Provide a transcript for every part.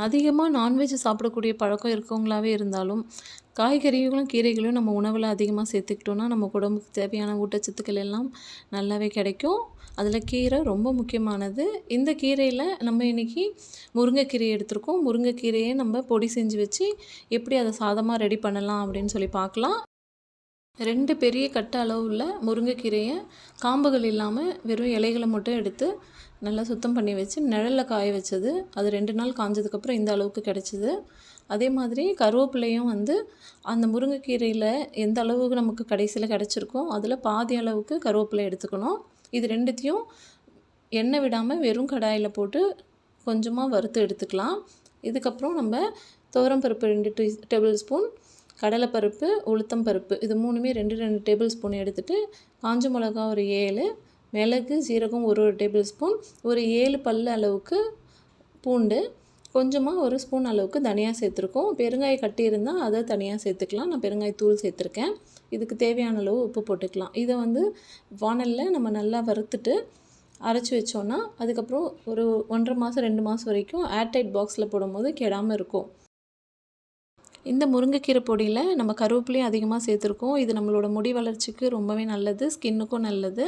அதிகமாக நான்வெஜ் சாப்பிடக்கூடிய பழக்கம் இருக்கவங்களாவே இருந்தாலும், காய்கறிகளும், கீரைகளும் நம்ம உணவில் அதிகமாக சேர்த்துக்கிட்டோன்னா, நம்ம உடம்புக்கு தேவையான ஊட்டச்சத்துக்கள் எல்லாம் நல்லாவே கிடைக்கும். அதில் கீரை ரொம்ப முக்கியமானது. இந்த கீரையில் நம்ம இன்றைக்கி முருங்கைக்கீரை எடுத்திருக்கோம். முருங்கைக்கீரையை நம்ம பொடி செஞ்சு வச்சு எப்படி அதை சாதமாக ரெடி பண்ணலாம் அப்படின்னு சொல்லி பார்க்கலாம். 2 பெரிய கட்ட அளவு உள்ள முருங்கைக்கீரையை காம்புகள் இல்லாமல் வெறும் இலைகளை மட்டும் எடுத்து நல்லா சுத்தம் பண்ணி வச்சு நிழலில் காய வச்சது. அது 2 நாள் காஞ்சதுக்கப்புறம் இந்த அளவுக்கு கிடச்சிது. அதே மாதிரி கருவேப்பிலையும் வந்து அந்த முருங்கைக்கீரையில் எந்த அளவுக்கு நமக்கு கடைசியில் கிடச்சிருக்கோ அதில் பாதி அளவுக்கு கருவேப்பிலை எடுத்துக்கணும். இது 2த்தையும் எண்ணெய் விடாமல் வெறும் கடாயில் போட்டு கொஞ்சமாக வறுத்து எடுத்துக்கலாம். இதுக்கப்புறம் நம்ம துவரம்பருப்பு 2 டேபிள் ஸ்பூன், கடலைப்பருப்பு, உளுத்தம் பருப்பு இது 3மே 2 டேபிள் ஸ்பூன் எடுத்துகிட்டு, காஞ்ச மிளகா ஒரு 7, மிளகு, சீரகம் ஒரு டேபிள் ஸ்பூன், ஒரு 7 பல் அளவுக்கு பூண்டு, கொஞ்சமாக ஒரு ஸ்பூன் அளவுக்கு தனியாக சேர்த்துருக்கோம். பெருங்காய கட்டி இருந்தால் அதை தனியாக சேர்த்துக்கலாம். நான் பெருங்காயத்தூள் சேர்த்துருக்கேன். இதுக்கு தேவையான அளவு உப்பு போட்டுக்கலாம். இதை வந்து வாணலில் நம்ம நல்லா வறுத்துட்டு அரைச்சி வச்சோன்னா அதுக்கப்புறம் ஒரு 1.5 மாதம் 2 மாதம் வரைக்கும் ஏர்டைட் பாக்ஸில் போடும்போது கெடாமல் இருக்கும். இந்த முருங்கைக்கீரை பொடியில் நம்ம கருவேப்பிலையும் அதிகமாக சேர்த்துருக்கோம். இது நம்மளோட முடி வளர்ச்சிக்கு ரொம்பவே நல்லது, ஸ்கின்னுக்கும் நல்லது.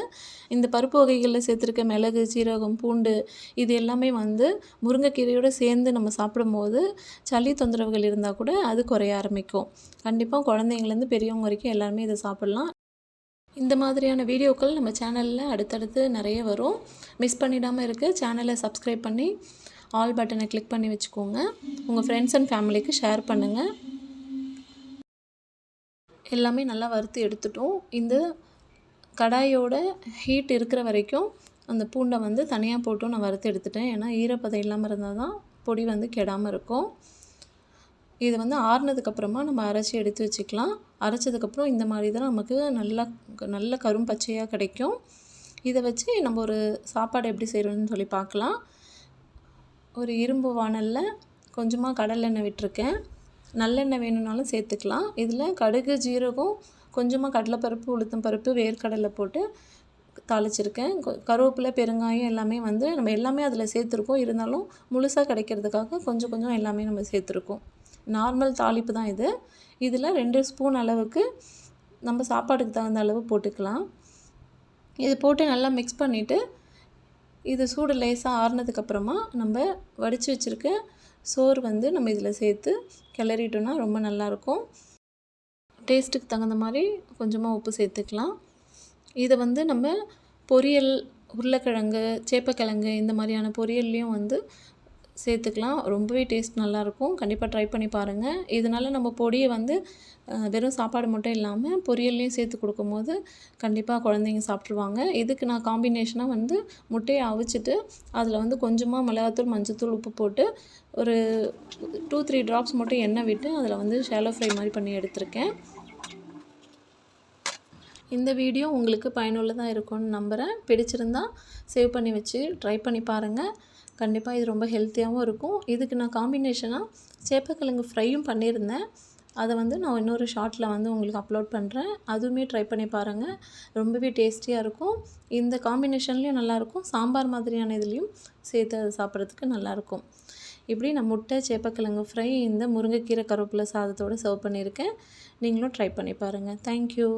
இந்த பருப்பு வகைகளில் சேர்த்துருக்க மிளகு, சீரகம், பூண்டு இது எல்லாமே வந்து முருங்கைக்கீரையோடு சேர்ந்து நம்ம சாப்பிடும்போது சளி தொந்தரவுகள் இருந்தால் கூட அது குறைய ஆரம்பிக்கும். கண்டிப்பாக குழந்தைங்கள்லேருந்து பெரியவங்க வரைக்கும் எல்லாருமே இதை சாப்பிட்லாம். இந்த மாதிரியான வீடியோக்கள் நம்ம சேனலில் அடுத்தடுத்து நிறைய வரும். மிஸ் பண்ணிடாமல் இருக்க சேனலை சப்ஸ்கிரைப் பண்ணி ஆல் பட்டனை கிளிக் பண்ணி வச்சுக்கோங்க. உங்கள் ஃப்ரெண்ட்ஸ் அண்ட் ஃபேமிலிக்கு ஷேர் பண்ணுங்கள். எல்லாமே நல்லா வறுத்து எடுத்துட்டோம். இந்த கடாயோட ஹீட் இருக்கிற வரைக்கும் அந்த பூண்டை வந்து தனியாக போட்டும் நான் வறுத்து எடுத்துட்டேன். ஏன்னா ஈரப்பதம் இல்லாமல் இருந்தால் தான் பொடி வந்து கெடாமல் இருக்கும். இது வந்து ஆறுனதுக்கப்புறமா நம்ம அரைச்சி எடுத்து வச்சுக்கலாம். அரைச்சதுக்கப்புறம் இந்த மாதிரி தான் நமக்கு நல்ல கரும் பச்சையாக கிடைக்கும். இதை வச்சு நம்ம ஒரு சாப்பாடு எப்படி செய்கிறோன்னு சொல்லி பார்க்கலாம். ஒரு இரும்பு வாணலில் கொஞ்சமாக கடலெண்ணெய் விட்டுருக்கேன். நல்லெண்ணெய் வேணும்னாலும் சேர்த்துக்கலாம். இதில் கடுகு, ஜீரகம், கொஞ்சமாக கடலைப்பருப்பு, உளுத்தம் பருப்பு, வேர்க்கடலை போட்டு தாளிச்சிருக்கேன். கருவேப்பிலை, பெருங்காயம் எல்லாமே வந்து நம்ம எல்லாமே அதில் சேர்த்துருக்கோம். இருந்தாலும் முழுசாக கிடைக்கிறதுக்காக கொஞ்சம் கொஞ்சம் எல்லாமே நம்ம சேர்த்துருக்கோம். நார்மல் தாளிப்பு தான் இது. இதில் 2 ஸ்பூன் அளவுக்கு நம்ம சாப்பாடுக்கு தகுந்த அளவு போட்டுக்கலாம். இது போட்டு நல்லா மிக்ஸ் பண்ணிவிட்டு இது சூடு லேசாக ஆறுனதுக்கப்புறமா நம்ம வடித்து வச்சுருக்க சோறு வந்து நம்ம இதில் சேர்த்து கிளறிட்டோன்னா ரொம்ப நல்லாயிருக்கும். டேஸ்ட்டுக்கு தகுந்த மாதிரி கொஞ்சமாக உப்பு சேர்த்துக்கலாம். இதை வந்து நம்ம பொரியல், உருளைக்கிழங்கு, சேப்பக்கிழங்கு இந்த மாதிரியான பொரியல்லையும் வந்து சேர்த்துக்கலாம். ரொம்பவே டேஸ்ட் நல்லாயிருக்கும். கண்டிப்பாக ட்ரை பண்ணி பாருங்கள். இதனால் நம்ம பொடியை வந்து வெறும் சாப்பாடு மட்டும் இல்லாமல் பொரியல்லையும் சேர்த்து கொடுக்கும்போது கண்டிப்பாக குழந்தைங்க சாப்பிட்ருவாங்க. இதுக்கு நான் காம்பினேஷனாக வந்து முட்டையை அவிச்சிட்டு அதில் வந்து கொஞ்சமாக மிளகாத்தூள், மஞ்சத்தூள், உப்பு போட்டு ஒரு 2-3 ட்ராப்ஸ் மட்டும் எண்ணெய் விட்டு அதில் வந்து ஷாலோ ஃப்ரை மாதிரி பண்ணி எடுத்திருக்கேன். இந்த வீடியோ உங்களுக்கு பயனுள்ளதாக இருக்கும்னு நம்புகிறேன். பிடிச்சிருந்தால் சேவ் பண்ணி வச்சு ட்ரை பண்ணி பாருங்கள். கண்டிப்பாக இது ரொம்ப ஹெல்த்தியாகவும் இருக்கும். இதுக்கு நான் காம்பினேஷனாக சேப்பக்கிழங்கு ஃப்ரையும் பண்ணியிருந்தேன். அதை வந்து நான் இன்னொரு ஷார்ட்டில் வந்து உங்களுக்கு அப்லோட் பண்ணுறேன். அதுவுமே ட்ரை பண்ணி பாருங்கள். ரொம்பவே டேஸ்டியாக இருக்கும். இந்த காம்பினேஷன்லேயும் நல்லாயிருக்கும். சாம்பார் மாதிரியான இதுலேயும் சேர்த்து அதை சாப்பிட்றதுக்கு நல்லாயிருக்கும். இப்படி நான் முட்டை, சேப்பக்கிழங்கு ஃப்ரை இந்த முருங்கைக்கீரை கருவேப்பிலை சாதத்தோடு சர்வ் பண்ணியிருக்கேன். நீங்களும் ட்ரை பண்ணி பாருங்கள். தேங்க்யூ.